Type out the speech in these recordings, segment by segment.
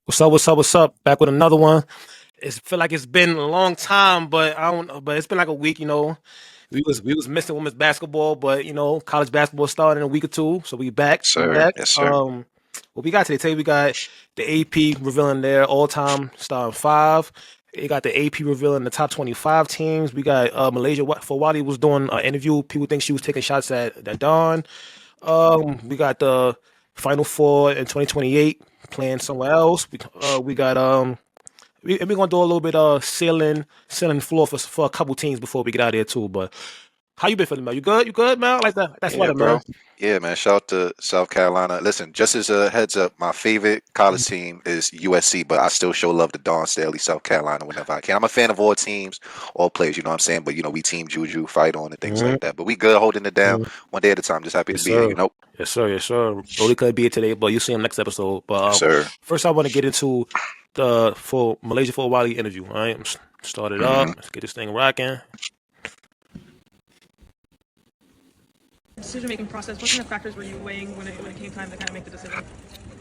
What's up? What's up? What's up? Back with another one. It's feel like it's been a long time, but I don't. But it's been like a week. We was missing women's basketball, but college basketball started in a week or two, so we back. We Sir. back. Yes, sir. What we got today? Today we got the AP revealing their all-time starting five. You got the AP revealing the top 25 teams. We got Malaysia for Wally was doing an interview. People think she was taking shots at Dawn. We got the Final Four in 2028 playing somewhere else. We got we're gonna do a little bit of ceiling floor for a couple teams before we get out of here too. But how you been feeling, man? You good? You good, man? I like that. That's Yeah, weather, man. bro. Yeah, man. Shout out to South Carolina. Listen, just as a heads up, my favorite college team is USC, but I still show love to Dawn Staley, South Carolina, whenever I can. I'm a fan of all teams, all players, you know what I'm saying? But, we team Juju, fight on, and things Mm-hmm. like that. But we good holding it down one day at a time. Just happy to Yes, be here, sir. Yes, sir. Yes, sir. Brody couldn't be here today, but you'll see him next episode. But Yes, sir. first, I want to get into the for Malaysia for a Wally interview. All right, start it up. hmm Let's get this thing rocking. Decision-making process, what kind of factors were you weighing when it came time to kind of make the decision?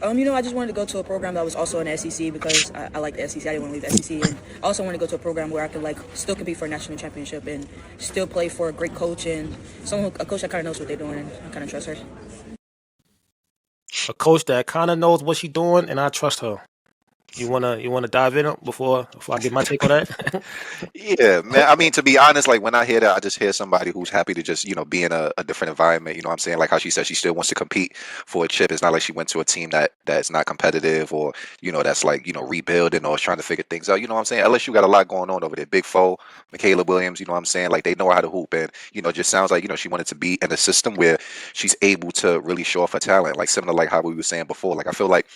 I just wanted to go to a program that was also in the SEC because I like the SEC. I didn't want to leave the SEC, and I also wanted to go to a program where I could still compete for a national championship and still play for a great coach and a coach that kind of knows what they're doing, and I kind of trust her. A coach that kind of knows what she's doing, and I trust her. You wanna dive in before I get my take on that? Yeah, man. I mean, to be honest, like when I hear that, I just hear somebody who's happy to just, be in a different environment. You know what I'm saying? Like how she said she still wants to compete for a chip. It's not like she went to a team that's not competitive or, that's like, rebuilding or is trying to figure things out. You know what I'm saying? LSU got a lot going on over there. Big Foe, Michaela Williams, you know what I'm saying? Like they know how to hoop and, it just sounds like, she wanted to be in a system where she's able to really show off her talent. Like similar like how we were saying before. Like I feel like,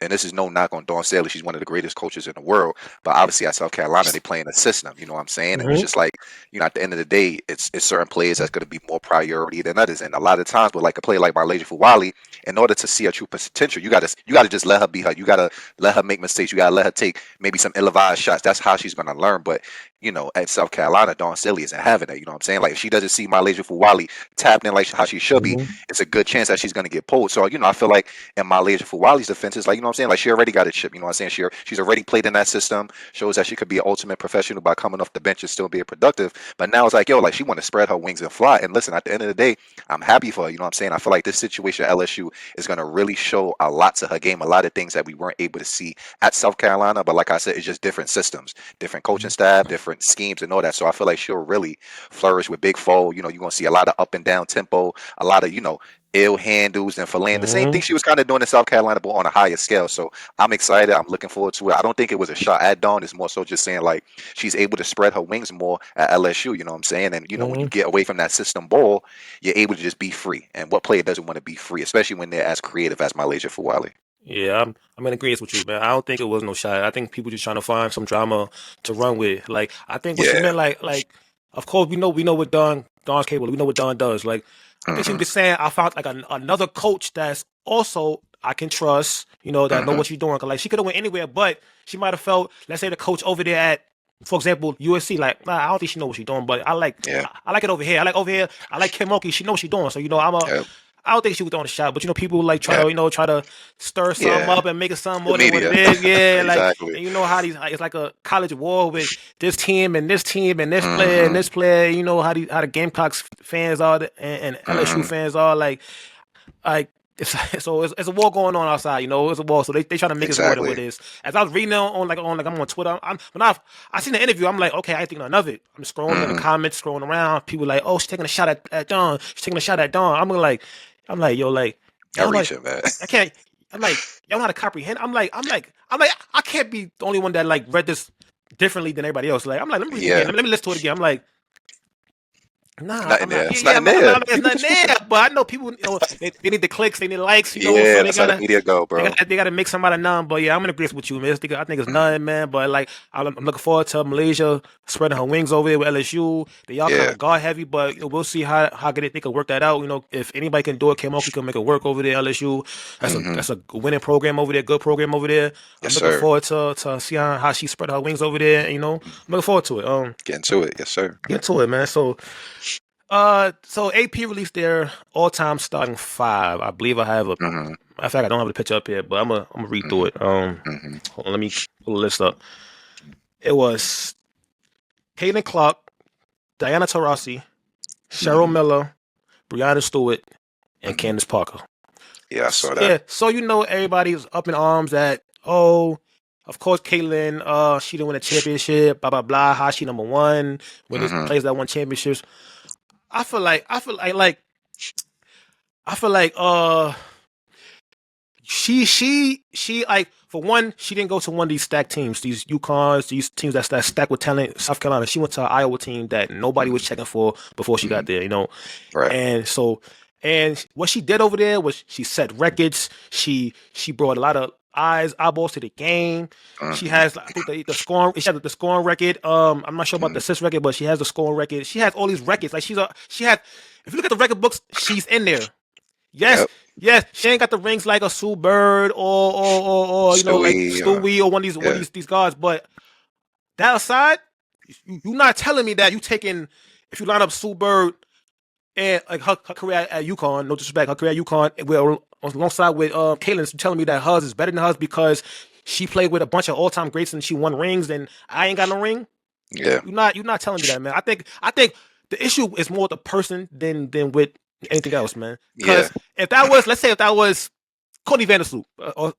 and this is no knock on Dawn Staley. She's one of the greatest coaches in the world. But obviously at South Carolina, they play in a system. You know what I'm saying? And it's hmm just like, at the end of the day, it's certain players that's going to be more priority than others. And a lot of times with like a player like Milaysia Fuwali, in order to see her true potential, you gotta just let her be her. You gotta let her make mistakes. You gotta let her take maybe some ill-advised shots. That's how she's gonna learn. But at South Carolina, Dawn Staley isn't having that. You know what I'm saying? Like if she doesn't see Milaysia Fuwali tapped in like how she should be, hmm it's a good chance that she's gonna get pulled. So I feel like in Malaysia Fuwali's defense is like, you know what I'm saying? Like she already got a chip, you know what I'm saying? She's already played in that system, shows that she could be an ultimate professional by coming off the bench and still being productive. But now it's like, yo, like she want to spread her wings and fly. And listen, at the end of the day, I'm happy for her, you know what I'm saying? I feel like this situation at LSU is gonna really show a lot to her game, a lot of things that we weren't able to see at South Carolina. But like I said, it's just different systems, different coaching staff, different schemes and all that. So I feel like she'll really flourish with Big Foe. You're gonna see a lot of up and down tempo, a lot of, ill handles and Philan. The same thing hmm she was kind of doing in South Carolina, but on a higher scale. So I'm excited. I'm looking forward to it. I don't think it was a shot at Dawn. It's more so just saying like she's able to spread her wings more at LSU. You know what I'm saying? And when you hmm get away from that system ball, you're able to just be free. And what player doesn't want to be free, especially when they're as creative as Malaysia Fuwali? Yeah, I'm in agreement with you, man. I don't think it was no shot. I think people just trying to find some drama to run with. Like I think what she Yeah. meant, like of course we know what Don's capable. We know what Don does. Like I think she was hmm just saying I found like another coach that's also I can trust. That know hmm what she's doing. 'Cause, like she could have went anywhere, but she might have felt. Let's say the coach over there at, for example, USC. Like nah, I don't think she know what she's doing, but I like Yeah. I like it over here. I like over here. I like Kim Mulkey. She knows what she's doing. So Yeah. I don't think she was throwing a shot, but people like try Yeah. to try to stir something Yeah. up and make it something The more than what it media. is. Yeah, like Exactly. and you know how these it's like a college war with this team and this team and this player and hmm this player. You know how the Gamecocks fans are and LSU hmm fans are like it's so it's a war going on outside. It's a war. So they try to make it more than what Exactly. it is. As I was reading on I'm on Twitter. When I seen the interview, I'm like, okay, I think none of it. I'm scrolling in the hmm comments, scrolling around. People like, oh, she's taking a shot at Don. She's taking a shot at Don. I'm like, yo, like, Got y'all like, reaching, man. I can't. I'm like, y'all know how to comprehend. I'm like, I can't be the only one that like read this differently than everybody else. Like, I'm like, let me read it again. Yeah. Let me listen to it again. I'm like, Nah, Nothing I'm there. not. Yeah, It's yeah, nothing there. there's People nothing just want there. But I know people, they need the clicks, they need the likes, so yeah, that's how the media go, bro. they gotta make somebody none. But yeah, I'm in agreement with you, man. I think it's Mhm. nothing, man. But like, I'm looking forward to Malaysia spreading her wings over there with LSU. They all kind Yeah. of guard heavy, but we'll see how good they can work that out. If anybody can do it, Kemoki can make it work over there. LSU, Hmm. that's a winning program over there, good program over there. I'm Yes, looking sir. forward to see how she spread her wings over there. I'm looking forward to it. Get into it. Yes, sir. Get to it, man. So AP released their all-time starting five. I believe I have a. Hmm. In fact, I don't have the picture up here, but I'm gonna read Hmm. through it. Hmm. Hold on, let me pull the list up. It was Caitlin Clark, Diana Taurasi, Cheryl Hmm. Miller, Brianna Stewart, and Hmm. Candace Parker. Yeah, I saw that. Yeah, so everybody's up in arms that of course Caitlin, she didn't win a championship, blah blah blah. How she number one when there's Hmm. players that won championships? I feel like she like for one, she didn't go to one of these stacked teams, these UConns, these teams that stacked with talent. South Carolina, she went to an Iowa team that nobody was checking for before she Hmm. got there, Right. And so, and what she did over there was she set records. She brought a lot of eyeballs to the game. She Hmm. has, I think, the scoring. She has the scoring record. I'm not sure about the assist record, but she has the scoring record. She has all these records. Like she had. If you look at the record books, she's in there. Yes, Yep. yes, she ain't got the rings like a Sue Bird or like Stewie. Stewie or one of Yeah. these guards. But that aside, you're not telling me that you taking if you line up Sue Bird and like her career at UConn, no disrespect, her career at UConn, alongside with Caitlin, you telling me that hers is better than hers because she played with a bunch of all time greats and she won rings and I ain't got no ring. Yeah. You're not telling me that, man. I think the issue is more the person than with anything else, man. Yeah. Because let's say if that was Courtney Vandersloot, or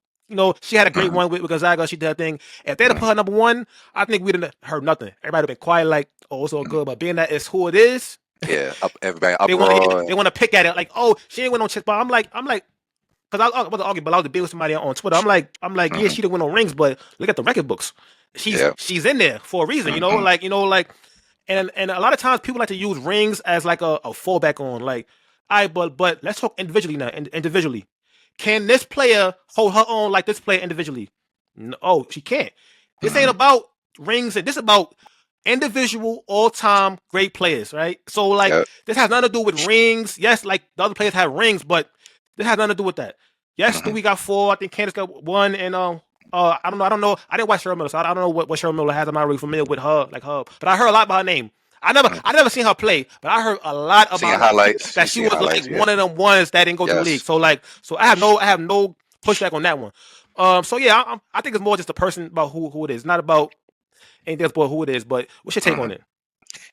she had a great Hmm. one with Gonzaga, she did her thing. If they'd have put her number one, I think we'd have heard nothing. Everybody would have been quiet, like, oh, it's all good. But being that it's who it is, Yeah. Up, everybody they want uproar. they want to pick at it, like, oh, she ain't win no chips. But I'm like, because I wasn't arguing, but I was debating with somebody on Twitter. I'm like, yeah, Hmm. she didn't win no rings, but look at the record books. She's Yeah. she's in there for a reason, Hmm. and a lot of times people like to use rings as like a fallback on, like, all right, but let's talk individually now. Individually, can this player hold her own like this player individually? No, she can't. This ain't Hmm. about rings. This is about individual all-time great players, right? So like Yep. this has nothing to do with rings. Yes, like the other players have rings, but this has nothing to do with that. Yes, Hmm. Stewie got four. I think Candace got one, and I don't know. I didn't watch Cheryl Miller, so I don't know what Cheryl Miller has. I'm not really familiar with her, but I heard a lot about her name. I never seen her play, but I heard a lot Seeing about highlights. You that she seeing was like highlights. Yeah. one of them ones that didn't go to the league. Yes. So I have no pushback on that one. So yeah, I think it's more just a person about who it is, not about anything else but who it is. But what's your take on Hmm. it?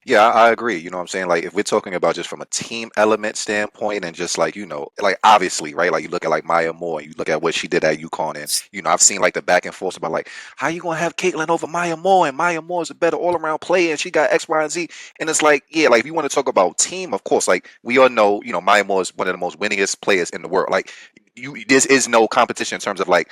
Yeah, I agree. You know what I'm saying? Like if we're talking about just from a team element standpoint and just like, like obviously, right? Like you look at like Maya Moore, you look at what she did at UConn and I've seen like the back and forth about like how you gonna have Caitlin over Maya Moore and Maya Moore is a better all around player and she got X, Y, and Z. And it's like, yeah, like if you want to talk about team, of course, like we all know, Maya Moore is one of the most winningest players in the world. Like this is no competition in terms of like,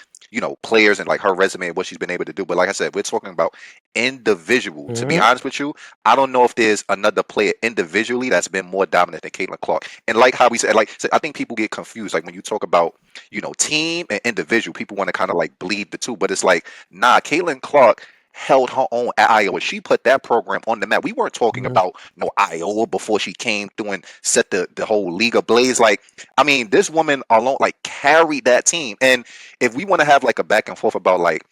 players and like her resume and what she's been able to do. But like I said, we're talking about individual. To be Mm-hmm. honest with you, I don't know if there's another player individually that's been more dominant than Caitlin Clark. And like how we said, like so I think people get confused. Like when you talk about, team and individual, people want to kind of like bleed the two. But it's like, nah, Caitlin Clark held her own at Iowa. She put that program on the map. We weren't talking Mm-hmm. about no Iowa before she came through and set the whole league ablaze. Like, I mean, this woman alone like carried that team. And if we want to have like a back and forth about like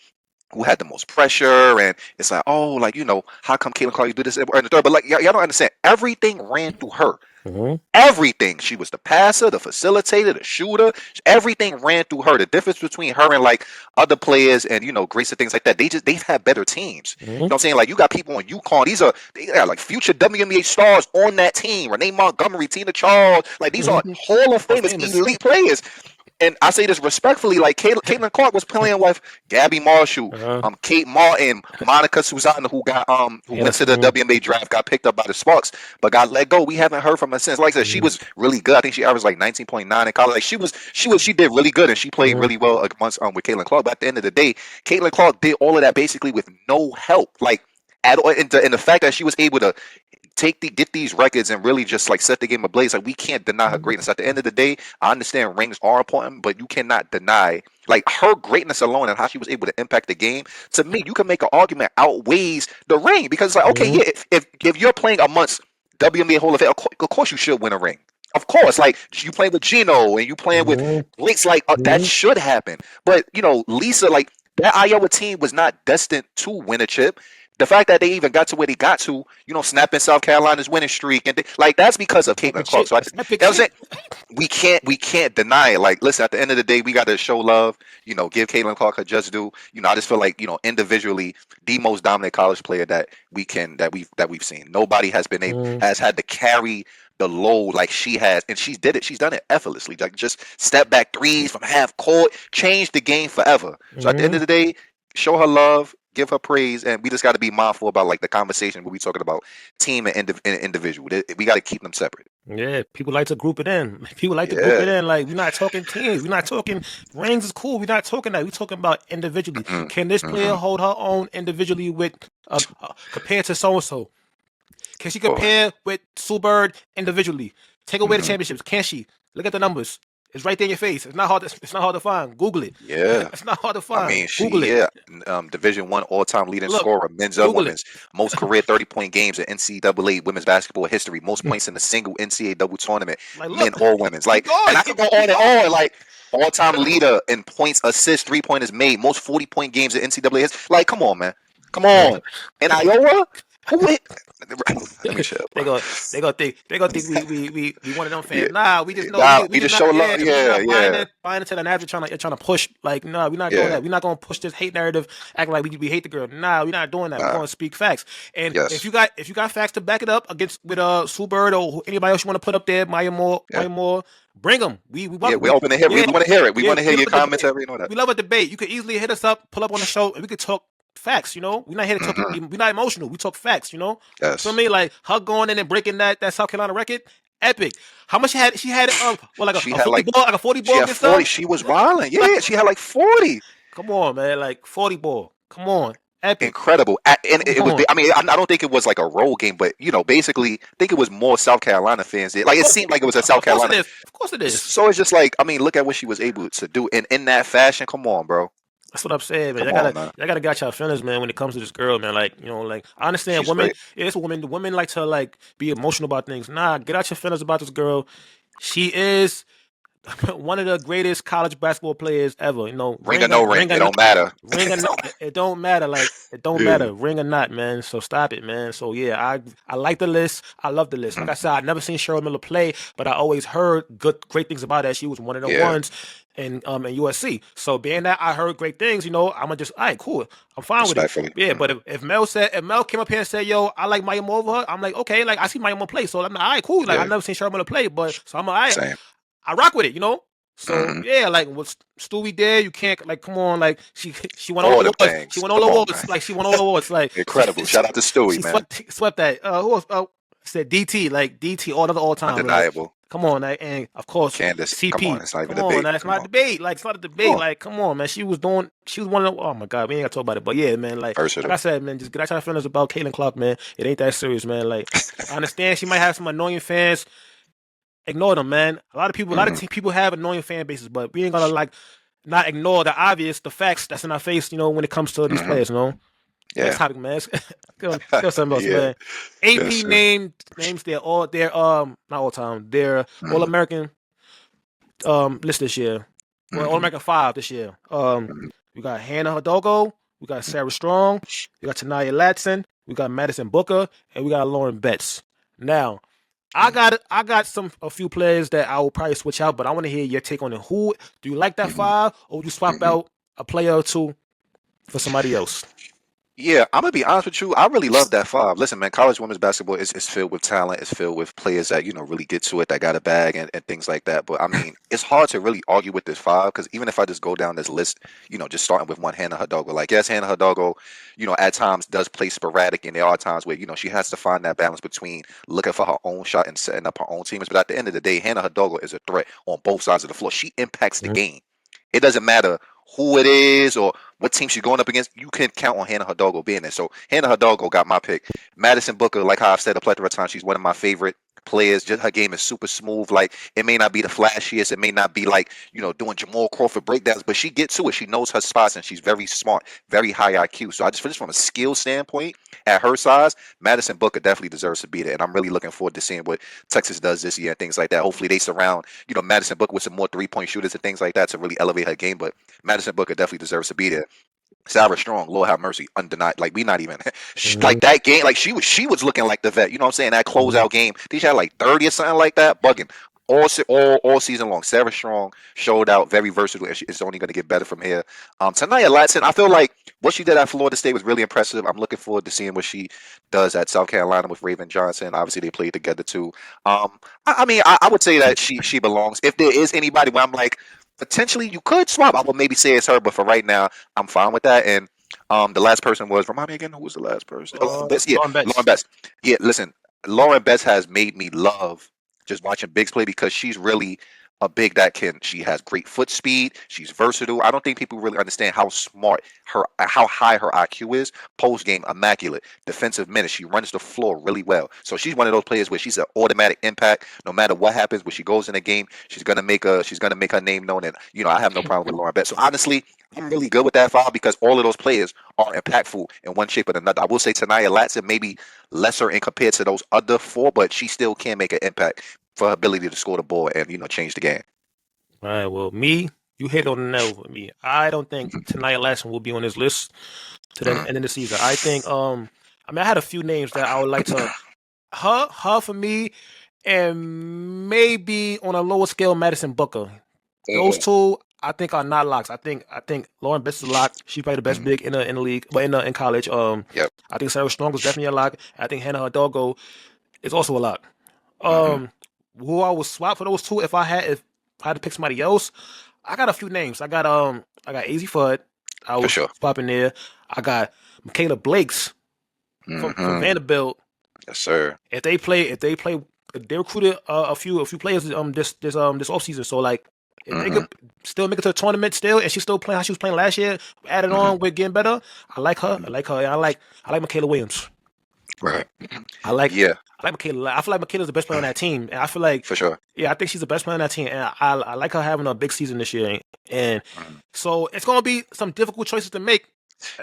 who had the most pressure, and it's like, oh, like how come Caitlin Clark do this and the third? But like, y'all don't understand. Everything ran through her. Mm-hmm. Everything. She was the passer, the facilitator, the shooter. Everything ran through her. The difference between her and like other players and Grace and things like that, they've had better teams. You know Mm-hmm. what I'm saying? Like you got people on UConn. They are like future WNBA stars on that team. Renee Montgomery, Tina Charles. Like these are Mm-hmm. Hall of Are Famous, famous. elite players. And I say this respectfully, like Caitlin Clark was playing with Gabby Marshall, Uh-huh. Kate Martin, Monica Susana, who Hannah. went to the WNBA draft, got picked up by the Sparks, but got let go. We haven't heard from her since. Like I said, she Mm-hmm. was really good. I think she averaged like 19.9 in college. Like she did really good, and she played Mm-hmm. really well against with Caitlin Clark. But at the end of the day, Caitlin Clark did all of that basically with no help. Like at all, and the fact that she was able to get these records and really just like set the game ablaze. Like we can't deny her greatness. At the end of the day, I understand rings are important, but you cannot deny like her greatness alone and how she was able to impact the game. To me, you can make an argument outweighs the ring because it's like, okay, yeah, if you're playing amongst WNBA Hall of Fame, of course you should win a ring. Of course, like you playing with Gino and you playing with greats, like that should happen. But Lisa, like that Iowa team was not destined to win a chip. The fact that they even got to where they got to, snapping South Carolina's winning streak, and like that's because of Caitlin Clark. So we can't deny it. Like, listen, at the end of the day, we got to show love. Give Caitlin Clark her just due. I just feel like individually, the most dominant college player that we've seen. Nobody has been able has had to carry the load like she has, and she's did it. She's done it effortlessly. Like just step back threes from half court, changed the game forever. So at the end of the day, show her love. Give her praise, and we just got to be mindful about like the conversation when we talking about team and individual. We got to keep them separate. Yeah, people like to group it in. People like to group it in. Like we're not talking teams. We're not talking rings is cool. We're not talking that. We're talking about individually. Can this player hold her own individually with compared to so and so? Can she compare with Sue Bird individually? Take away the championships. Can she? Look at the numbers. It's right there in your face. It's not hard to find. Google it. Yeah, it's not hard to find. I mean, Google it. Division I all-time leading scorer, men's and women's, most career 30-point games in NCAA women's basketball history, most points in a single NCAA double tournament, men or women's. Like, and I could go on and on. Like, all-time leader in points, assists, 3-pointers made, most 40-point games in NCAA history. Like, come on, man, come on. And Iowa. They gonna think we one of them fans. Nah, we just know we just show love. Buying into the narrative, trying to push. Like, no, we're not doing that. We're not gonna push this hate narrative, acting like we hate the girl. Nah, we're not doing that. We're gonna speak facts. And if you got facts to back it up against with Sue Bird or anybody else you want to put up there, Maya Moore, bring them. We open to hear. We want to hear it. We want to hear your commentary and all that. We love a debate. You could easily hit us up, pull up on the show, and we could talk facts. We're not here to talk. We're not emotional. We talk facts. Yes. For me, like her going in and breaking that South Carolina record, epic. How much she had? She had like a 40 ball. She had 40. She was wilding. Yeah, she had like 40. Come on, man, like 40 ball. Come on. Epic. Incredible. And it was, I mean, I don't think it was like a road game, but basically, I think it was more South Carolina fans. Like it seemed like it was a South Carolina. Of course it is. So it's just like, I mean, look at what she was able to do, and in that fashion. Come on, bro. That's what I'm saying, man. I gotta got y'all feelings, man, when it comes to this girl, man. Like, like I understand she's women. Great. Yeah, it's a woman. The women like to like be emotional about things. Nah, get out your feelings about this girl. She is one of the greatest college basketball players ever. Ring or no ring, it don't matter. Ring or not, it don't matter. Like it don't matter. Ring or not, man. So stop it, man. So yeah, I like the list. I love the list. Like I said, I've never seen Cheryl Miller play, but I always heard great things about her. She was one of the ones in USC. So being that I heard great things, I'm gonna just all right, cool. I'm fine with it. Yeah, but if Mel came up here and said, yo, I like Maya Moore over her, I'm like, okay, like I see Maya Moore play. So I'm like, all right, cool. Like I've never seen Cheryl Miller play, but so I'm like, all right. I rock with it, So yeah, like what Stewie did, you can't like come on, like she won all the awards. She won all the awards. Like she won all the awards. Like incredible. Shout out to Stewie, man. Swept that. Who else? Said DT, like DT, all time. Undeniable. Like, come on, like, and of course Candace. CP. Come on, it's not even a debate. It's not a debate. Like it's not a debate. Like come on, man. She was one of the. Oh my God, we ain't gotta talk about it. But yeah, man. Like I said, man, just get out your feelings about Caitlin Clark, man. It ain't that serious, man. Like I understand she might have some annoying fans. Ignore them, man. A lot of people have annoying fan bases, but we ain't gonna like not ignore the obvious, the facts that's in our face, when it comes to these players, Yeah. Next topic, man. Go something else, man. AP names their not all time, their All American list this year. Well, All American 5 this year. We got Hannah Hidalgo, we got Sarah Strong, we got Tanaya Latson, we got Madison Booker, and we got Lauren Betts. Now, I got a few players that I will probably switch out, but I want to hear your take on it. Who do you like that 5, or would you swap out a player or two for somebody else? Yeah, I'm gonna be honest with you. I really love that 5. Listen, man, college women's basketball is filled with talent. It's filled with players that really get to it, that got a bag and things like that. But I mean, it's hard to really argue with this 5 because even if I just go down this list, just starting with one, Hannah Hidalgo. Like, yes, Hannah Hidalgo, at times does play sporadic, and there are times where she has to find that balance between looking for her own shot and setting up her own teammates. But at the end of the day, Hannah Hidalgo is a threat on both sides of the floor. She impacts the game. It doesn't matter who it is or what team she's going up against, you can count on Hannah Hidalgo being there. So Hannah Hidalgo got my pick. Madison Booker, like how I've said a plethora of times, she's one of my favorite players. Just her game is super smooth. Like it may not be the flashiest, it may not be like doing Jamal Crawford breakdowns, but she gets to it. She knows her spots and she's very smart, very high IQ. So I just from a skill standpoint, at her size, Madison Booker definitely deserves to be there. And I'm really looking forward to seeing what Texas does this year and things like that. Hopefully they surround Madison Booker with some more 3-point shooters and things like that to really elevate her game. But Madison Booker definitely deserves to be there. Sarah Strong, Lord have mercy, undenied. Like we not even like that game. Like she was looking like the vet. You know what I'm saying? That closeout game, she had like 30 or something like that, bugging all season long. Sarah Strong showed out, very versatile, and it's only going to get better from here. Tanaya Latson, I feel like what she did at Florida State was really impressive. I'm looking forward to seeing what she does at South Carolina with Raven Johnson. Obviously, they played together too. I would say that she belongs. If there is anybody where I'm like, potentially you could swap, I would maybe say it's her, but for right now, I'm fine with that. And the last person was, remind me again, who was the last person? Best, yeah, Lauren Betts. Lauren Best. Yeah, listen, Lauren Best has made me love just watching bigs play because she's really a big she has great foot speed. She's versatile. I don't think people really understand how smart how high her IQ is. Post game, immaculate. Defensive minutes. She runs the floor really well. So she's one of those players where she's an automatic impact. No matter what happens, when she goes in a game, she's gonna make her name known. And I have no problem with Lauren Best. So honestly, I'm really good with that file because all of those players are impactful in one shape or another. I will say Tanaya Latson maybe lesser in compared to those other four, but she still can make an impact for her ability to score the ball and change the game. All right, well, you hit on the nail with me. I don't think Tanaya Latson will be on this list to the end of the season. I think, I had a few names that I would like to, her for me, and maybe on a lower scale, Madison Booker. Those two, I think, are not locks. I think Lauren Best is a lock. She's probably the best big in the league, but in college. Yep. I think Sarah Strong is definitely a lock. I think Hannah Hidalgo is also a lock. Who I would swap for those two if I had to pick somebody else? I got a few names. I got AZ Fudd. I was swapping there. I got Michaela Blakes from Vanderbilt. Yes, sir. If they recruited a few players this offseason. So like if they could still make it to the tournament still, and she's still playing how she was playing last year, added on, we're getting better. I like her. I like Michaela Williams. Right. I like Michaela. I feel like Michaela's the best player on that team, and I feel like for sure. Yeah, I think she's the best player on that team, and I like her having a big season this year. And so it's gonna be some difficult choices to make.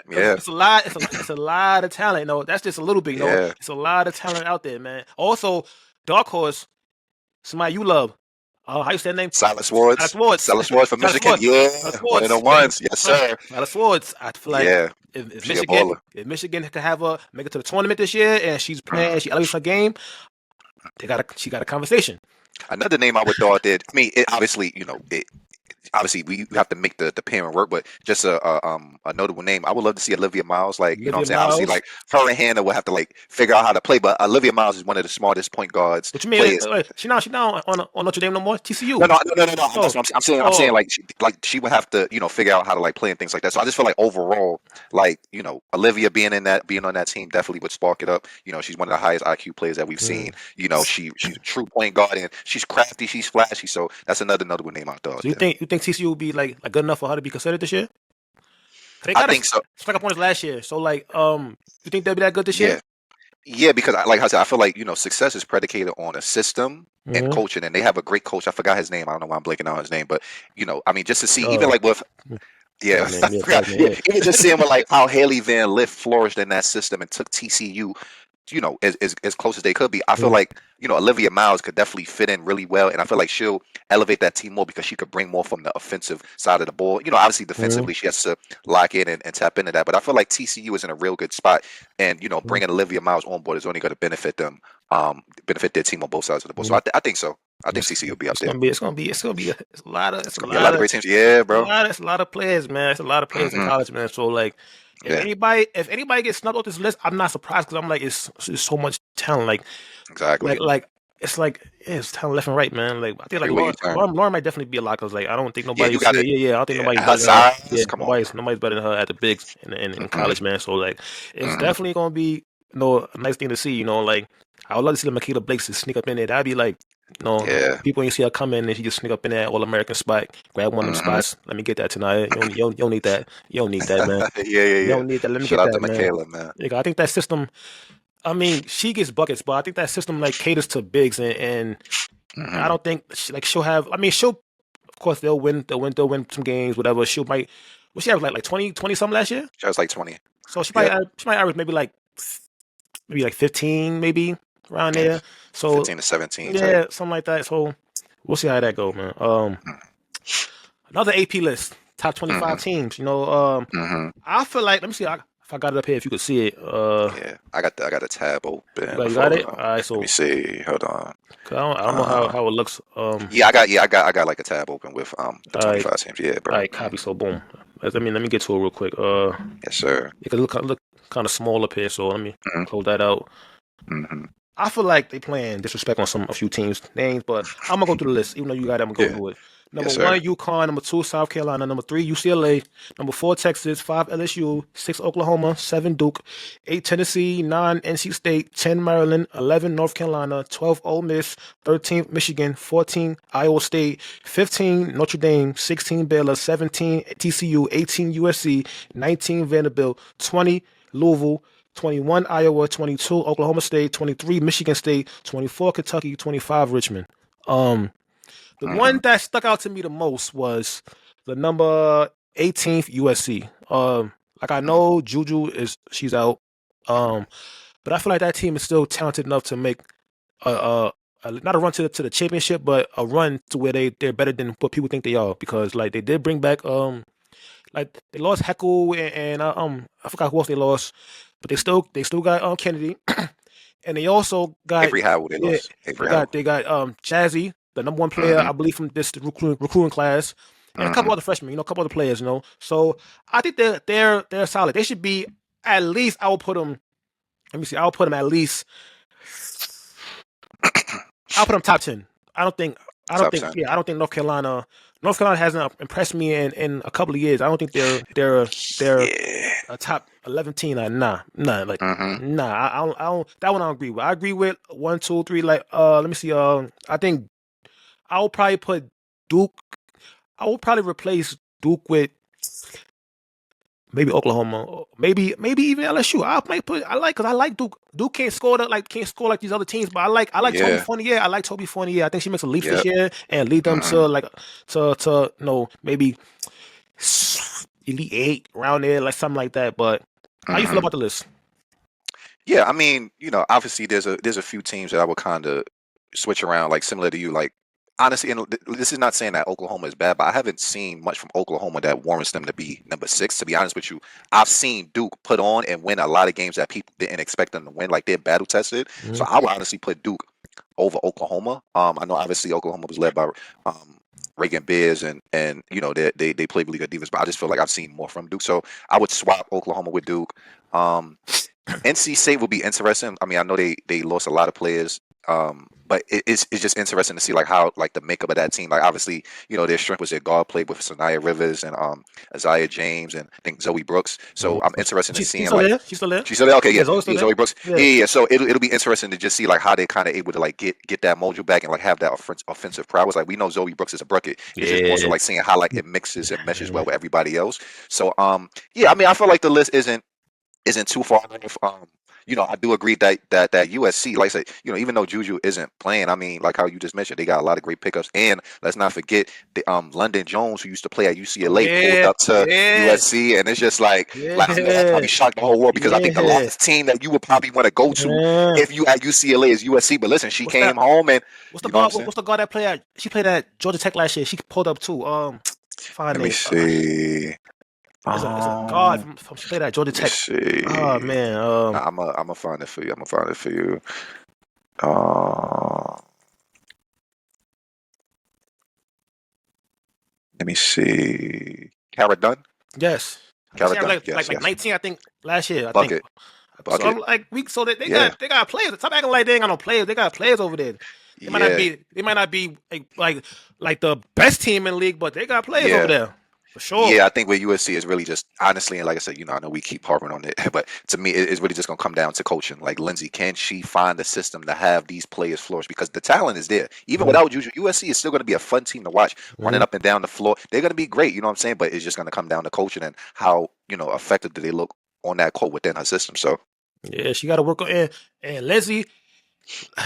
Yeah, it's a lot. It's a lot of talent. That's just a little bit. It's a lot of talent out there, man. Also, dark horse, somebody you love. How you say that name? Silas Swords. Silas Swords from Michigan. Yeah, one of the ones. Yes, sir. Silas Swords. I feel like if Michigan could have her make it to the tournament this year and she's playing, she elevates her game, she got a conversation. Another name I would throw out there. I mean, obviously we have to make the pairing work, but just a notable name. I would love to see Olivia Miles. Like, you know what I'm saying? Obviously, like her and Hannah will have to like figure out how to play, but Olivia Miles is one of the smartest point guards. What you mean? She now on Notre Dame no more? TCU? No. I'm saying like she would have to figure out how to like play and things like that. So I just feel like overall, like Olivia being on that team definitely would spark it up. She's one of the highest IQ players that we've seen. She's a true point guard and she's crafty, she's flashy. So that's another notable name out there. So you think TCU will be like good enough for her to be considered this year? I think so. Struck up on us last year, so like, you think they'll be that good this year? Yeah, because like I said, I feel like success is predicated on a system and coaching, and they have a great coach. I forgot his name. I don't know why I'm blanking on his name, but I mean, just to see even like with even just seeing with like how Haley Van Lith flourished in that system and took TCU as close as they could be. I feel like Olivia Miles could definitely fit in really well, and I feel like she'll elevate that team more because she could bring more from the offensive side of the ball. Obviously defensively she has to lock in and tap into that, but I feel like TCU is in a real good spot, and bringing Olivia Miles on board is only going to benefit them, benefit their team on both sides of the ball. So I think so. I think TCU will be up there. It's gonna be a lot of great teams. Yeah, bro. It's a lot of players, man. It's a lot of players in college, man. So like, if anybody gets snubbed off this list, I'm not surprised because I'm like, it's so much talent. Like, exactly. Like it's like it's talent left and right, man. Like I think like Lauren might definitely be a lot because like I don't think nobody. I don't think nobody's better. Nobody's better than her at the bigs in college, man. So like, it's definitely gonna be a nice thing to see. Like I would love to see the Michaela Blakes to sneak up in there. That'd be like You know, Yeah. people ain't see her come in and she just sneak up in that All-American spot, grab one of them Mm-hmm. spots. Let me get that tonight. You don't need that. You don't need that, man. Yeah, yeah, You yeah. don't need that. Let me Shout get out to that, man. Michaela, man. Yeah, I think that system. I mean, she gets buckets, but I think that system like caters to bigs, and I Mm-hmm. don't think she'll have. I mean, she'll of course they'll win. They'll win some games, whatever. She'll might. What she have like 20 something last year? She was like 20. So she Yep. might average maybe like 15, maybe around Yeah. there. So 15 to 17 type. yeah, something like that. So we'll see how that go, man. Another AP list, top 25 Mm-hmm. teams. You know, Mm-hmm. I feel like let me see if I got it up here. If you could see it, Yeah. I got a tab open you got before. it. All right, Let me so see. Hold on. 'cause I don't know Uh, how it looks. I got like a tab open with the All right, 25 teams. Yeah, all bro. right, copy. So boom. Let me get to it real quick. Yes, sir. It could look kind of small up here, so let me Mm-hmm. close that out. Mm-hmm. I feel like they playing disrespect on a few teams' names, but I'm gonna go through the list. Even though you got it, I'm gonna go Yeah. through it. Number Yes, one, sir. UConn. Number two, South Carolina. Number three, UCLA. Number four, Texas. Five, LSU. Six, Oklahoma. Seven, Duke. Eight, Tennessee. Nine, NC State. 10, Maryland. 11, North Carolina. 12, Ole Miss. 13, Michigan. 14, Iowa State. 15, Notre Dame. 16, Baylor. 17, TCU. 18, USC. 19, Vanderbilt. 20, Louisville. 21 Iowa, 22 Oklahoma State, 23 Michigan State, 24 Kentucky, 25 Richmond. The Mm-hmm. one that stuck out to me the most was the number 18th USC. Like I know Juju she's out, but I feel like that team is still talented enough to make not a run to the championship, but a run to where they're better than what people think they are, because like they did bring back like they lost Heckle and I forgot who else they lost, but they still got Kennedy, and they also got Avery Howell, they yeah lost. Avery Howell. they got Jazzy, the number one player Mm-hmm. I believe from this recruiting class, and a couple Mm-hmm. other freshmen, a couple other players, So I think they're solid. They should be at least. I will put them. Let me see. I'll put them at least. I'll put them top 10. I don't think. I don't Top think. 10. Yeah, I don't think North Carolina. North Carolina hasn't impressed me in a couple of years. I don't think they're Yeah. a top 11 team. Nah, like Mm-hmm. nah. I don't. That one I don't agree with. I agree with one, two, three. Like let me see. I think I will probably put Duke. I will probably replace Duke with maybe Oklahoma, or maybe even LSU. Because I like Duke. Duke can't score like these other teams, but I like Toby Yeah. Fournier. I like Toby Fournier. I think she makes a leap this Yep. year and lead them Mm-hmm. to like to maybe Elite Eight around there, like something like that. But how you feel Mm-hmm. about the list? Yeah, I mean, obviously there's a few teams that I would kind of switch around, like similar to you. Like honestly, and this is not saying that Oklahoma is bad, but I haven't seen much from Oklahoma that warrants them to be number 6. To be honest with you, I've seen Duke put on and win a lot of games that people didn't expect them to win, like they're battle tested. So Mhm. I would honestly put Duke over Oklahoma. I know obviously Oklahoma was led by Reagan Bears, and they play really good defense, but I just feel like I've seen more from Duke, so I would swap Oklahoma with Duke. NC State will be interesting. I mean, I know they lost a lot of players, but it's just interesting to see like how like the makeup of that team. Like obviously, their strength was their guard play with Sanaya Rivers and Isaiah James and I think Zoe Brooks. So I'm interested in She's seeing still like there. She's still there. she's still there. Okay, yeah, Yeah, Zoe's still yeah, there. Zoe Brooks. Yeah. Yeah. So it'll be interesting to just see like how they kind of able to like get that mojo back and like have that offensive prowess. Like we know Zoe Brooks is a bucket. It's just more so Yeah. like seeing how like it mixes and meshes well with everybody else. So yeah, I mean I feel like the list isn't too far off. I do agree that USC, like I said, even though Juju isn't playing, I mean, like how you just mentioned, they got a lot of great pickups, and let's not forget the London Jones, who used to play at Oh UCLA, pulled yeah. up to Yeah. USC, and it's just like I know that Yeah. probably shocked the whole world because I think the Yeah. last team that you would probably want to go to Yeah. if you at UCLA is USC. But listen, she What's that? came home, and What's the you know what I'm guard? saying. What's the guard that played at? She played at Georgia Tech last year. She pulled up too. Find Let me name. see. It's a guard from she played at Georgia Let me Tech. Oh see. man. I'm gonna find it for you. I'm gonna find it for you. Uh, Let me see. Kara Dunn? Yes. I think Kara she had Dunn. Yes, like yes. 19. I think last year. I think. Bucket. So I'm Bucket. like So they Yeah. got players. Stop acting like they ain't got no players. They got players over there. They might not Yeah. be. They might not be like the best team in the league, but they got players over Yeah. there. for sure. Yeah, I think with USC is really just honestly, and like I said, I know we keep harping on it, but to me, it's really just gonna come down to coaching. Like Lindsay, can she find a system to have these players flourish? Because the talent is there. Even Mhm. without USC is still gonna be a fun team to watch, running Mhm. up and down the floor. They're gonna be great, you know what I'm saying? But it's just gonna come down to coaching and how effective do they look on that court within her system. So Yeah, she got to work on and Leslie.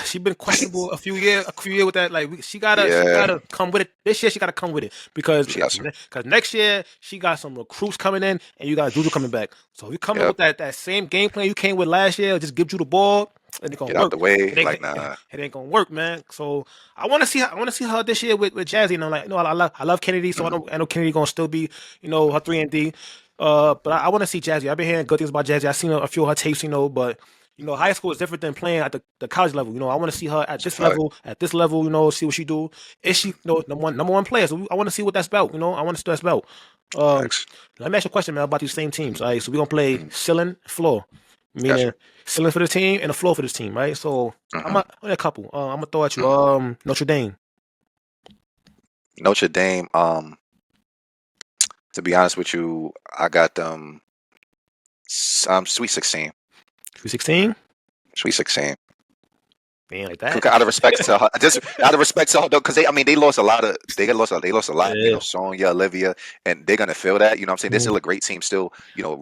She been questionable a few years with that. Like she yeah, gotta come with it this year. She gotta come with it because she got some. next year she got some recruits coming in and you got Juju coming back. So if you come in Yep, with that same game plan you came with last year, just give you the ball, it ain't gonna get out work. the way. It ain't Like nah, it ain't gonna work, man. So I want to see her this year with Jazzy. And I'm like, I love Kennedy, so I know Kennedy gonna still be her 3-and-D. But I want to see Jazzy. I've been hearing good things about Jazzy. I've seen a few of her tapes, but. High school is different than playing at the college level. I want to see her at it's a this fact. level, see what she do. Is she, number one player? So I want to see what that's about. I want to see what that's about. Um, Facts. Let me ask you a question, man, about these same teams. All right, so we're gonna play Mm, ceiling, floor, gotcha. meaning ceiling for the team and the floor for this team, right? So hmm a couple. I'm gonna throw at you. hmm Notre Dame. Notre Dame. To be honest with you, I got them. Sweet 16. 316. Sweet 16. Being like that. Out of respect to her, just out of respect to her, because they lost a lot of they lost a lot. Yeah. Sonya, Olivia, and they're gonna feel that. What I'm saying, they're Mhm. still a great team, still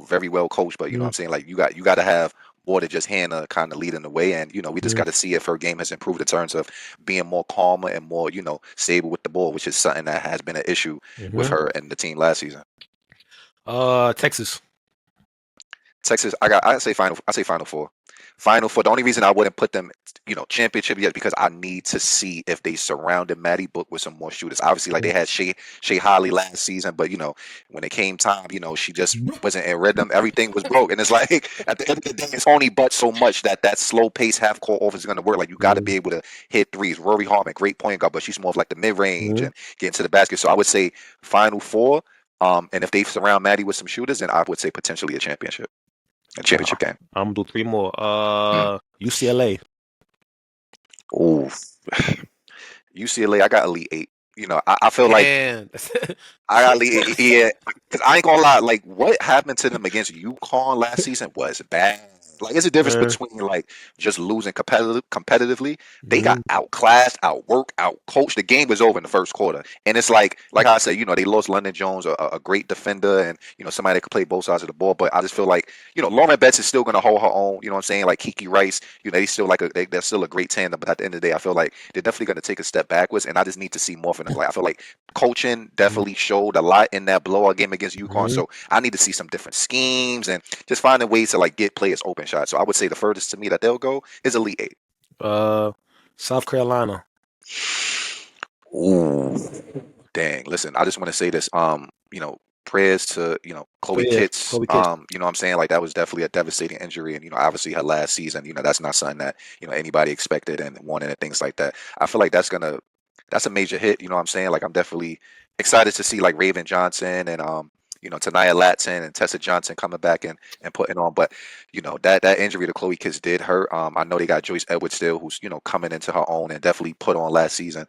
very well coached. But what Mhm. I'm saying, like you got to have more than just Hannah kind of leading the way, and we just Mhm. got to see if her game has improved in terms of being more calmer and more stable with the ball, which is something that has been an issue with Mhm. her and the team last season. Texas. Texas, I say Final Four. Final Four. The only reason I wouldn't put them, championship yet because I need to see if they surrounded Maddie Book with some more shooters. Obviously, like they had Shea Holly last season, but when it came time, she just wasn't in rhythm. Everything was broke, and it's like at the end of the day, it's only but so much that slow pace half court offense is going to work. Like you got to Mhm. be able to hit threes. Rory Hartman, great point guard, but she's more of like the mid range Mhm. and getting to the basket. So I would say Final Four. And if they surround Maddie with some shooters, then I would say potentially a championship game. I'm gonna do three more. Mm. UCLA. Ooh, UCLA, I got Elite Eight. I feel like Damn. I got Elite Eight. Yeah, because I ain't gonna lie. Like, what happened to them against UConn last season was bad. Like, there's a difference Man. between like just losing competitively. They got Mhm. outclassed, outworked, outcoached. The game was over in the first quarter, and it's like I said, they lost London Jones, a great defender, and somebody that could play both sides of the ball. But I just feel like Lauren Betts is still gonna hold her own. You know what I'm saying? Like Kiki Rice, they still they're still a great tandem. But at the end of the day, I feel like they're definitely gonna take a step backwards, and I just need to see more from them. Like I feel like coaching definitely showed a lot in that blowout game against UConn. Mhm. So I need to see some different schemes and just finding ways to like get players open shots. So I would say the furthest to me that they'll go is Elite Eight. Uh, South Carolina. Ooh, dang. Listen, I just want to say this. Prayers to Oh Chloe yeah, Kitts. Kobe Kidd. What I'm saying, like that was definitely a devastating injury, and obviously her last season. That's not something that anybody expected and wanted and things like that. I feel like that's a major hit. You know what I'm saying? Like I'm definitely excited to see like Raven Johnson and Tanaya Latson and Tessa Johnson coming back and putting on. But that injury to Chloe Kitts did hurt. I know they got Joyce Edwards still, who's coming into her own and definitely put on last season.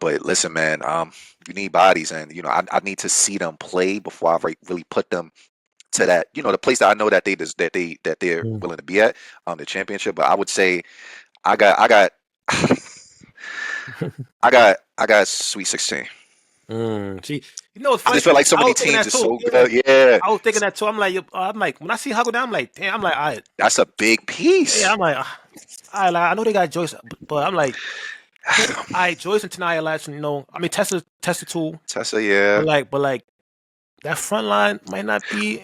But listen, man, you need bodies, and I need to see them play before I really put them to that the place that I know that they're Mm. willing to be at the championship. But I would say I got I got Sweet 16. See, it's I funny just feel because like so I many was thinking teams that are too. so Yeah, good. Yeah, I was thinking that too. I'm like, when I see Huggle down, I'm like, damn. I'm like, all right, that's a big yeah. piece. I'm like, all right. Like, I know they got Joyce, but I'm like, all right, Joyce and Tanaya Latson. I mean, Tessa too. Tessa, yeah, But like that front line might not be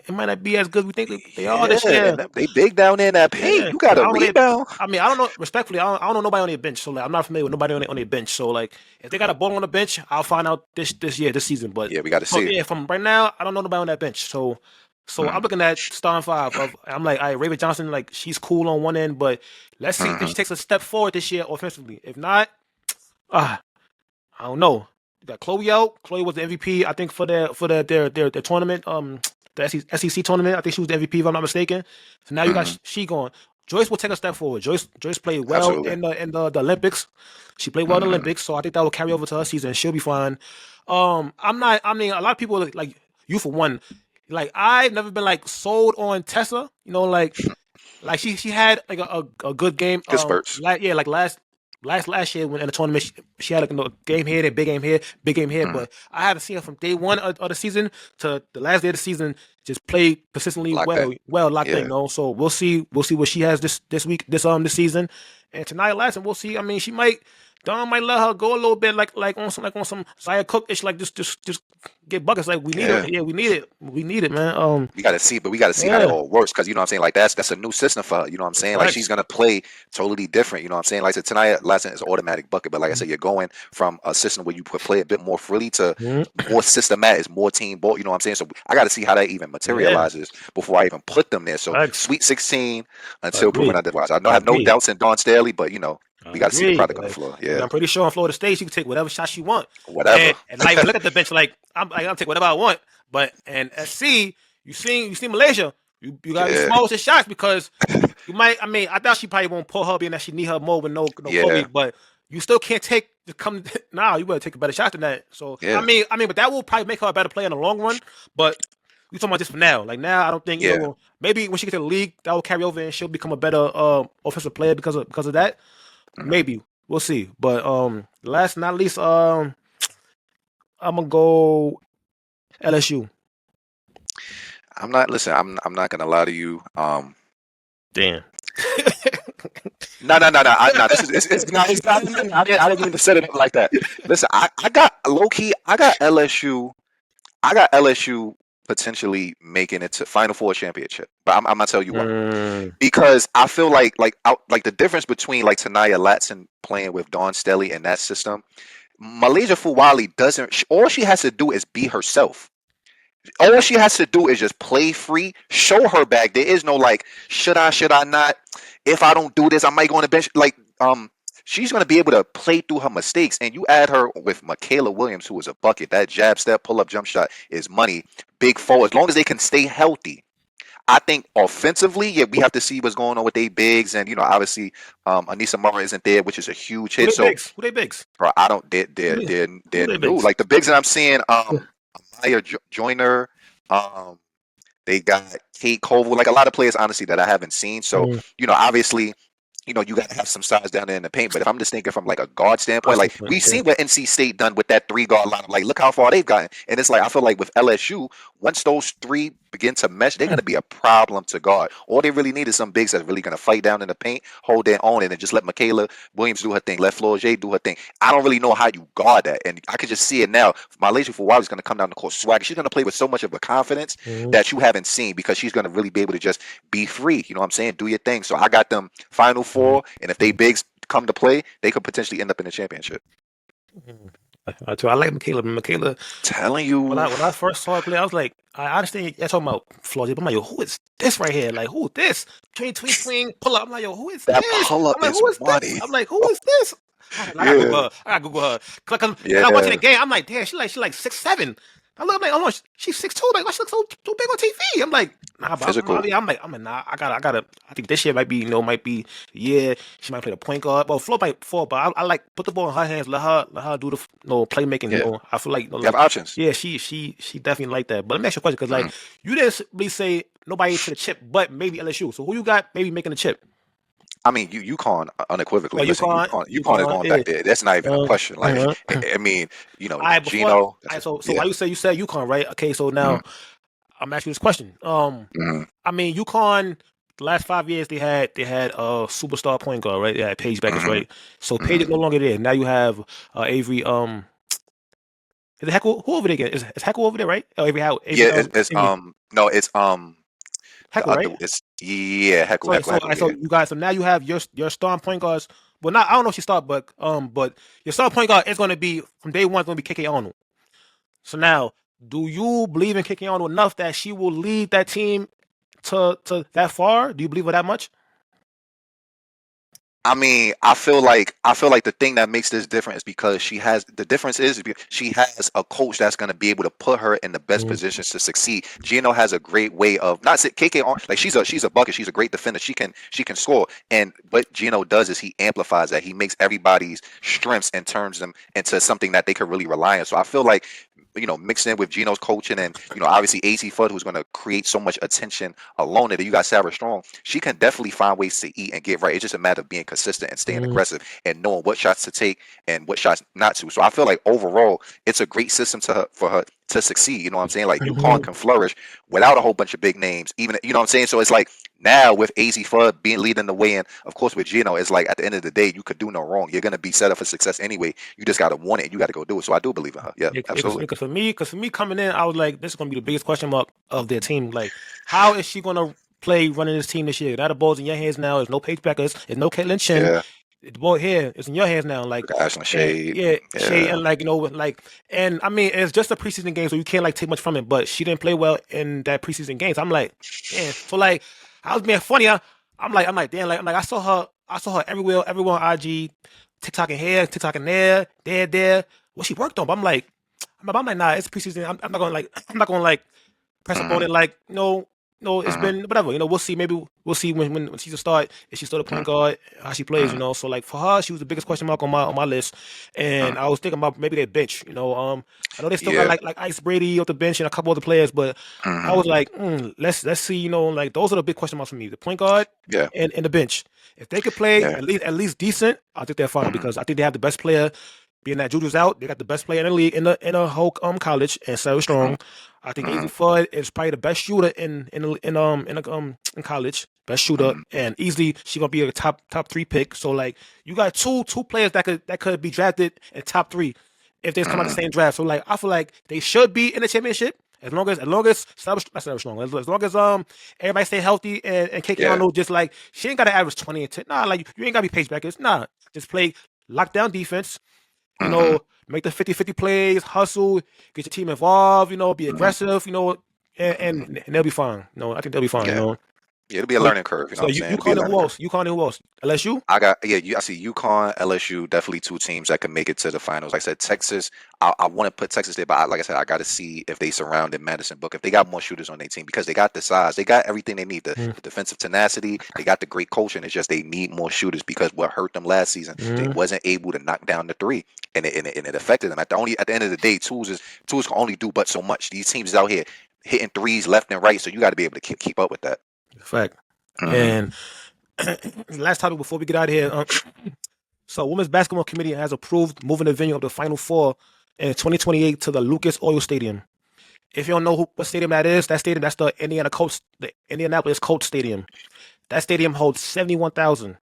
as good as we think they are yeah, this year. and they big down there in that paint. Yeah, You 'cause got I a don't know. rebound. I mean, I don't know. Respectfully, I don't know nobody on their bench. So like, I'm not familiar with nobody on their bench. So like, if they got a ball on the bench, I'll find out this season. But Yeah, we got to see. yeah, from right now, I don't know nobody on that bench. So I'm Mm-hmm. looking at starting five. I'm like, all right, Raven Johnson, like she's cool on one end, but let's see if Mm-hmm. she takes a step forward this year offensively. If not, I don't know. You got Chloe out. Chloe was the MVP, I think, for their tournament, the SEC tournament. I think she was the MVP, if I'm not mistaken. So now you got Mm-hmm. she going. Joyce will take a step forward. Joyce played well Absolutely. in the Olympics. She played well in the Mm-hmm. Olympics, so I think that will carry over to her season. She'll be fine. I'm not. I mean, a lot of people like you for one, like I've never been like sold on Tessa. You know, like she had like a good game. Good spurts. Like last year when in the tournament she had like a game here, a big game here, big game here. Mm, But I haven't seen her from day one of the season to the last day of the season just play consistently like that. well locked in. Yeah. You know, so we'll see what she has this week this season, and tonight last and we'll see. I mean, Don might let her go a little bit like on some Zaya Cook ish, like just get buckets. Like we need Yeah. it. Yeah, we need it, man. We got to see how Yeah. it all works, because you know what I'm saying. Like that's a new system for her. You know what I'm saying. Like Facts. she's gonna play totally different. You know what I'm saying. Like I said, tonight lesson is automatic bucket, but like I said, you're going from a system where you play a bit more freely to Mhm. more systematic, is more team ball. You know what I'm saying. So I got to see how that even materializes before I even put them there. So Facts. Sweet 16 until Agree. proven otherwise. I have no Agree. doubts in Dawn Staley, but you know we got to see the Agree. product on the Like, floor. and Yeah, I'm pretty sure on Florida State she can take whatever shot she want. whatever. And not even look at the bench like I'll take whatever I want. But and at SC, you seen Malaysia, you gotta be Yeah. smart with your shots because you might. I mean, I doubt she probably won't pull her being that she need her more with no Yeah. Kobe, but you still can't take just come now. You better take a better shot than that. So Yeah. I mean, but that will probably make her a better player in the long run. But we talking about this for now. Like now, I don't think Yeah. maybe when she gets to the league, that will carry over and she'll become a better offensive player because of that. Mhm. Maybe we'll see. But last not least, I'm gonna go LSU. I'm not. Listen, I'm not gonna lie to you. Damn. No. No, this is it's not. It's not. I didn't mean to set it up like that. Listen, I got low key. I got LSU. Potentially making it to Final Four championship. But I'm gonna tell you why. Because I feel like the difference between like Tanaya Latson playing with Dawn Staley in that system, Malaysia Fuwali doesn't. All she has to do is be herself. All she has to do is just play free, show her back. There is no like, should I not? If I don't do this, I might go on the bench. Like, she's gonna be able to play through her mistakes. And you add her with Michaela Williams, who is a bucket. That jab step, pull up, jump shot is money. Big four. As long as they can stay healthy, I think offensively, yeah, we have to see what's going on with their bigs, and obviously, Anissa Mara isn't there, which is a huge hit. So, Who they bigs? bro, I don't. They're they new. bigs? Like the bigs that I'm seeing, Maya Joyner, they got Kate Koval, like a lot of players, honestly, that I haven't seen. So, obviously, you got to have some size down there in the paint. But if I'm just thinking from like a guard standpoint, like we've seen what NC State done with that 3 guard lineup. Like, look how far they've gotten. And it's like, I feel like with LSU, once those three begin to mesh, they're going to be a problem to guard. All they really need is some bigs that's really going to fight down in the paint, hold their own, and then just let Michaela Williams do her thing. Let Flaugier do her thing. I don't really know how you guard that. And I could just see it now. Malaysia for a while is going to come down the court swag. She's going to play with so much of a confidence that you haven't seen, because she's going to really be able to just be free. You know what I'm saying? Do your thing. So I got them Final Four, and if they bigs come to play, they could potentially end up in the championship. I like Michaela. Michaela, telling you, when I first saw her play, I was like, I understand you're talking about flaws, but I'm like, yo, who is this right here? Like, who is this? Twing, pull up. I'm like, yo, who is that this? pull up I'm like, is who is money. this? I'm like, who is this? I gotta Google her. I gotta Google her. Cause when I watched the game, I'm like, damn, she like 6'7". I'm like, oh no, she's 6'2". Like, why she looks so too big on TV? I'm like, nah, but physical. I'm like, nah, I gotta. I think this year might be yeah, she might play the point guard. Well, Flo might fall, but I like put the ball in her hands, let her do the playmaking. Yeah. I feel like you have options. Yeah, she definitely like that. But let me ask you a question, because like you didn't really say nobody to the chip, but maybe LSU. So who you got maybe making the chip? I mean, UConn unequivocally. Oh, Listen, UConn is going back there. That's not even a question. Like, I mean, All right, Gino. So why you said UConn, right? Okay, so now I'm asking you this question. I mean, UConn, the last 5 years they had a superstar point guard, right? They had Paige Beckers, right? So Paige is no longer there. Now you have Avery. Is it Heckle? Who over there again? Is Heckle over there, right? Oh, Avery Howard. It's no, it's Heckle, right? It's Heckle. So you guys, so now you have your starting point guards. Well, not I don't know if she start, but your starting point guard is going to be from day one. It's going to be KK Arnold. So now, do you believe in KK Arnold enough that she will lead that team to that far? Do you believe her that much? I mean, I feel like the thing that makes this different is because she has a coach that's going to be able to put her in the best positions to succeed. Gino has a great way of not say KK on, like she's a bucket, she's a great defender, she can score, and what Gino does is he amplifies that. He makes everybody's strengths and turns them into something that they could really rely on. So I feel like mixed in with Gino's coaching and obviously AC Fudd, who's going to create so much attention alone. That you got Sarah Strong, she can definitely find ways to eat and get right. It's just a matter of being consistent and staying aggressive and knowing what shots to take and what shots not to. So I feel like overall, it's a great system for her to succeed. You know what I'm saying? Like UConn can flourish without a whole bunch of big names. Even you know what I'm saying. So it's like now with AZ Fudd being leading the way, and of course with Gino, it's like at the end of the day, you could do no wrong. You're gonna be set up for success anyway. You just gotta want it. You gotta go do it. So I do believe in her. Yeah, absolutely. Because for me coming in, I was like, this is gonna be the biggest question mark of their team. Like, how is she gonna play running this team this year? Now the ball's in your hands now. There's no Paige Beckers. There's no Caitlin Chin. Yeah. The ball here is in your hands now. Like Ashlyn Shade. Shade, and and I mean, it's just a preseason game, so you can't like take much from it. But she didn't play well in that preseason games. I'm like, man. So like, I was being funny. I'm like, damn. I saw her everywhere on IG, TikTok in here, TikTok in there. What she worked on. But I'm like, nah. It's preseason. I'm not gonna like press up on it. Like, no, it's been whatever. We'll see. Maybe we'll see when season start. If she started point guard, how she plays. So like for her, she was the biggest question mark on my list. And I was thinking about maybe their bench. I know they still got like Ice Brady off the bench and a couple other players, but I was like, let's see. Like those are the big question marks for me: the point guard, and the bench. If they could play at least decent, I think they're fine because I think they have the best player. Being that Juju's out, they got the best player in the league in the whole college, and Sarah Strong. I think AZ Fudd is probably the best shooter in college, best shooter, and easily she gonna be a top 3 pick. So like you got two players that could be drafted in top 3 if they come out the same draft. So like I feel like they should be in the championship as long as Sarah Strong, as long as everybody stay healthy and KK Arnold just like she ain't got to average 20 and 10. Nah, like you ain't gotta be Paige Beckers. Nah, just play lockdown defense. Make the 50-50 plays, hustle, get your team involved, be aggressive, and they'll be fine. I think they'll be fine, Yeah, it'll be a learning curve. You know what I'm saying? UConn and who else? LSU? I see UConn, LSU, definitely 2 teams that can make it to the finals. Like I said, Texas, I want to put Texas there, but like I said, I got to see if they surrounded Madison Book, if they got more shooters on their team, because they got the size, they got everything they need, the defensive tenacity, they got the great coaching. It's just they need more shooters because what hurt them last season, they wasn't able to knock down the 3, and it affected them. At the end of the day, tools can only do but so much. These teams out here hitting 3s left and right, so you got to be able to keep up with that. Fact. And last topic before we get out of here. So Women's Basketball Committee has approved moving the venue of the Final Four in 2028 to the Lucas Oil Stadium. If you don't know what stadium that is, that's the Indianapolis Colts Stadium. That stadium holds 71,000.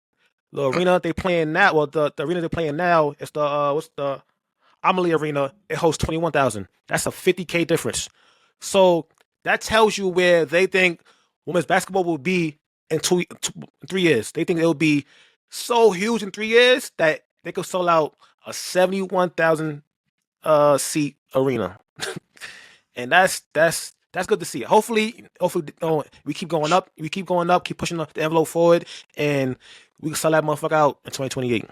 The arena they playing now, the arena they're playing now is the Amalie Arena. It holds 21,000. That's a 50K difference. So that tells you where they think women's basketball will be in 3 years. They think it will be so huge in 3 years that they could sell out a 71,000 seat arena, and that's good to see. Hopefully, we keep going up, keep pushing the envelope forward, and we can sell that motherfucker out in 2028.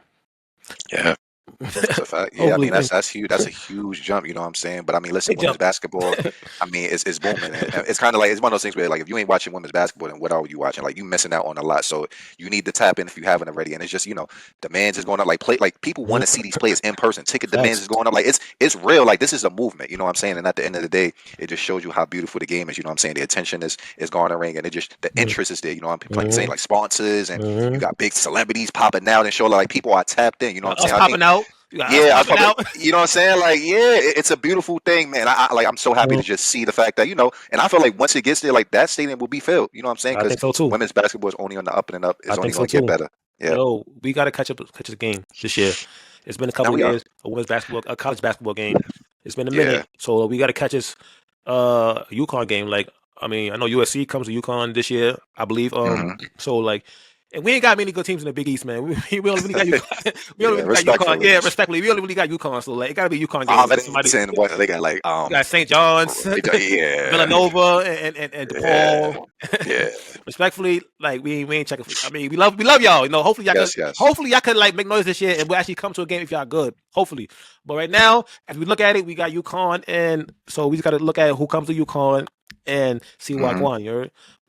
Yeah. That's a fact. Yeah, I mean that's huge. That's a huge jump. You know what I'm saying? But I mean, listen, women's basketball. I mean, it's booming. It's kind of like it's one of those things where like if you ain't watching women's basketball, then what are you watching? Like you missing out on a lot. So you need to tap in if you haven't already. And it's just demands is going up. Like people want to see these players in person. Ticket demands is going up. Like it's real. Like this is a movement. You know what I'm saying? And at the end of the day, it just shows you how beautiful the game is. You know what I'm saying? The attention is garnering, and it just the interest is there. You know what I'm saying? Like sponsors and you got big celebrities popping out and show like people are tapped in. You know what I'm saying? Popping out. Yeah, you know what I'm saying? Like, it's a beautiful thing, man. I'm so happy to just see the fact that and I feel like once it gets there, like that stadium will be filled. You know what I'm saying? Because women's basketball is only on the up and up. It's only going to get better. Yeah. Yo, we got to catch the game this year. It's been a couple of years. A women's basketball, a college basketball game. It's been a minute, so we got to catch this UConn game. Like, I mean, I know USC comes to UConn this year, I believe. So like. And we ain't got many good teams in the Big East, man. We only really got UConn. We only really got UConn. Yeah, respectfully. We only really got UConn. So like, it gotta be UConn games. They got like got St. John's, Villanova, and DePaul. Yeah. Respectfully, like we ain't checking. I mean, we love y'all. Hopefully y'all could like make noise this year and we'll actually come to a game if y'all good. Hopefully. But right now, as we look at it, we got UConn, and so we just gotta look at who comes to UConn and see what I want.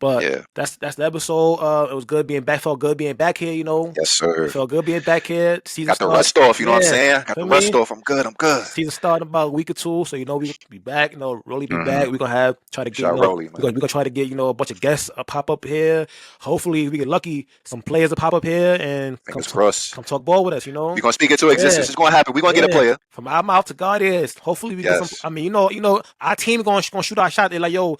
But Yeah. that's the episode. It was good being back. Felt good being back here. You know, Yes, sir. it felt good being back here. Season Got the start. rust off. You know what I'm Yeah. saying? Got Feel the rust me? off. I'm good. I'm good. Season start in about a week or two, so you know we be back. You know, really be back. We're gonna try to get Shout Rolly, man. we're gonna try to get a bunch of guests pop up here. Hopefully, we get lucky. Some players to pop up here and Fingers crossed. come talk ball with us. You know, We're gonna speak into existence. It's gonna happen. We're gonna get a player. from our mouth to God ears. Hopefully, we get some. Yes. I mean, you know, our team gonna shoot our shot. They're like, yo,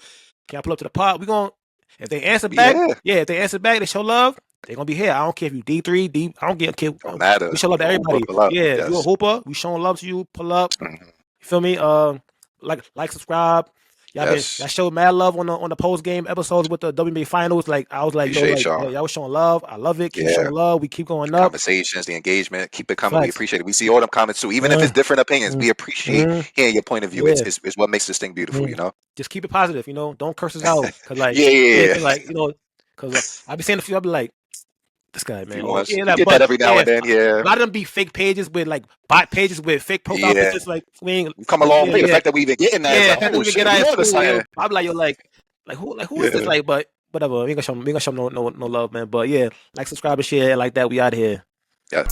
can I pull up to the pot? We gonna if they answer back, if they answer back, they show love. They're gonna be here. I don't care if you D3, D. I don't care. Don't matter. We show love to everybody. Pull up. Yeah, Yes. you a hooper. We showing love to you. Pull up. Mhm. You feel me? Like, subscribe. Y'all showed mad love on the post game episodes with the WNBA finals. Like I was like, Appreciate y'all. y'all was showing love. I love it. Keep showing love. We keep going up. Conversations, the engagement, keep it coming. We Facts. appreciate it. We see all them comments too, even if it's different opinions. We appreciate hearing your point of view. Yeah. It's what makes this thing beautiful. You know. Just keep it positive. You know, don't curse us out. Cause like Yeah. cause like you know, cause I be saying a few. I be like, this guy, man. You get that every now and then. Yeah. A lot of them be fake pages with like bot pages with fake profile pictures. Like we've come a long way. The fact that we even getting that. Yeah, is like, we oh, even shit, get we our on to something. I'm like, yo, who is this? Like, but whatever. We ain't gonna show them no love, man. But yeah, like, subscribe and share like that. We out of here. Yeah.